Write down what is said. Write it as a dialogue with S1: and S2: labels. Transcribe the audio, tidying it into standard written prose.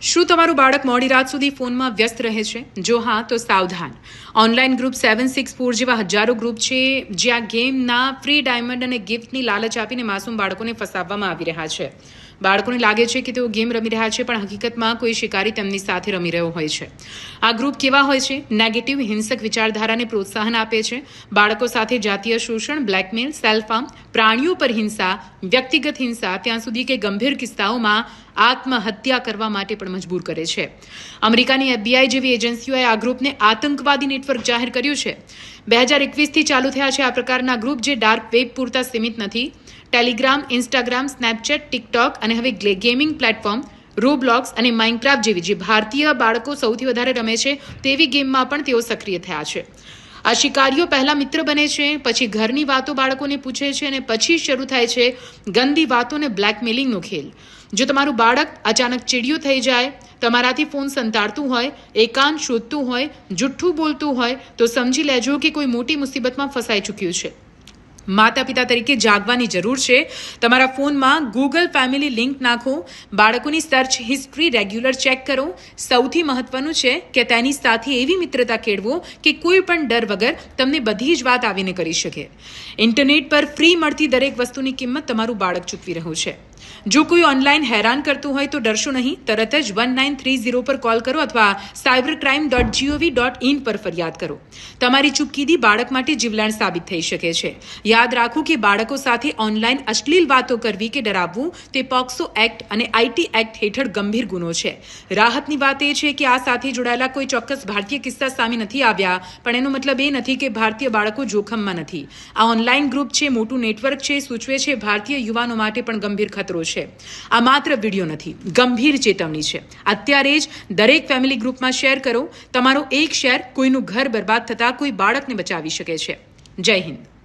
S1: શું તમારું બાળક મોડી રાત સુધી ફોનમાં વ્યસ્ત રહે છે? જો હા તો સાવધાન. ઓનલાઈન ગ્રુપ 764 જેવા હજારો ગ્રુપ છે જ્યાં ગેમના ફ્રી ડાયમંડ અને ગિફ્ટની લાલચ આપીને માસૂમ બાળકોને ફસાવવામાં આવી રહ્યા છે. બાળકોને લાગે છે કે તેઓ ગેમ રમી રહ્યા છે, પણ હકીકતમાં કોઈ શિકારી તેમની સાથે રમી રહ્યો હોય છે. આ ગ્રુપ કેવા હોય છે? નેગેટિવ હિંસક વિચારધારાને પ્રોત્સાહન આપે છે. બાળકો સાથે જાતીય શોષણ, બ્લેકમેલ, સેલ્ફ હાર્મ, પ્રાણીઓ પર હિંસા, વ્યક્તિગત હિંસા, ત્યાં સુધી કે ગંભીર કિસ્સાઓમાં આત્મહત્યા કરવા માટે પણ મજબૂર કરે છે. અમેરિકાની FBI જેવી એજન્સીઓએ આ ગ્રુપને આતંકવાદી નેટવર્ક જાહેર કર્યું છે. 2021થી ચાલુ થયા છે આ પ્રકારના ગ્રુપ, જે ડાર્ક વેબ પૂરતા સીમિત નથી. ટેલિગ્રામ, ઇન્સ્ટાગ્રામ, સ્નેપચેટ, ટિકટોક અને હવે ગેમિંગ પ્લેટફોર્મ રોબ્લોક્સ અને માઇનક્રાફ્ટ જેવી જે ભારતીય બાળકો સૌથી વધારે રમે છે તેવી ગેમમાં પણ તેઓ સક્રિય થયા છે. આ શિકારીઓ પહેલા મિત્ર બને છે, પછી ઘરની વાતો બાળકોને પૂછે છે અને પછી શરૂ થાય છે ગંદી વાતો અને બ્લેકમેલિંગનો ખેલ. જો તમારું બાળક અચાનક ચીડિયું થઈ જાય, તમારાથી ફોન સંતાડતું હોય, એકાંત શોધતું હોય, જુઠ્ઠું બોલતું હોય, તો સમજી લેજો કે કોઈ મોટી મુસીબતમાં ફસાઈ ચૂક્યું છે. માતા પિતા તરીકે જાગવાની જરૂર છે. તમારા ફોનમાં ગૂગલ ફેમિલી લિંક નાખો, બાળકોની સર્ચ હિસ્ટ્રી રેગ્યુલર ચેક કરો. સૌથી મહત્વનું છે કે તેની સાથે એવી મિત્રતા કેળવો કે કોઈ પણ ડર વગર તમને બધી જ વાત આવીને કરી શકે. ઇન્ટરનેટ પર ફ્રી મળતી દરેક વસ્તુની કિંમત તમારું બાળક ચૂકવી રહ્યું છે. જો કોઈ ઓનલાઈન હેરાન કરતું હોય તો ડરશો નહીં. તરત જ 1930 પર કોલ કરો અથવા cybercrime.gov.in પર ફરિયાદ કરો. તમારી ચૂપકીદી બાળક માટે જીવલેણ સાબિત થઈ શકે છે. યાદ રાખો કે બાળકો સાથે ઓનલાઈન અશ્લીલ વાતો કરવી કે ડરાવવું તે પોક્સો એક્ટ અને IT એક્ટ હેઠળ ગંભીર ગુનો છે. રાહતની વાત એ છે કે આ સાથે જોડાયેલા કોઈ ચોક્કસ ભારતીય કિસ્સા સામે નથી આવ્યા, પણ એનો મતલબ એ નથી કે ભારતીય બાળકો જોખમમાં નથી. આ ઓનલાઈન ગ્રુપ છે, મોટું નેટવર્ક છે, સૂચવે છે ભારતીય યુવાનો માટે પણ ગંભીર ખતરો છે. આ માત્ર વિડીયો નથી, ગંભીર ચેતવણી છે. અત્યારે જ દરેક ફેમિલી ગ્રુપમાં શેર કરો. તમારો એક શેર કોઈનું ઘર બરબાદ થતા કોઈ બાળકને બચાવી શકે છે. જય હિન્દ.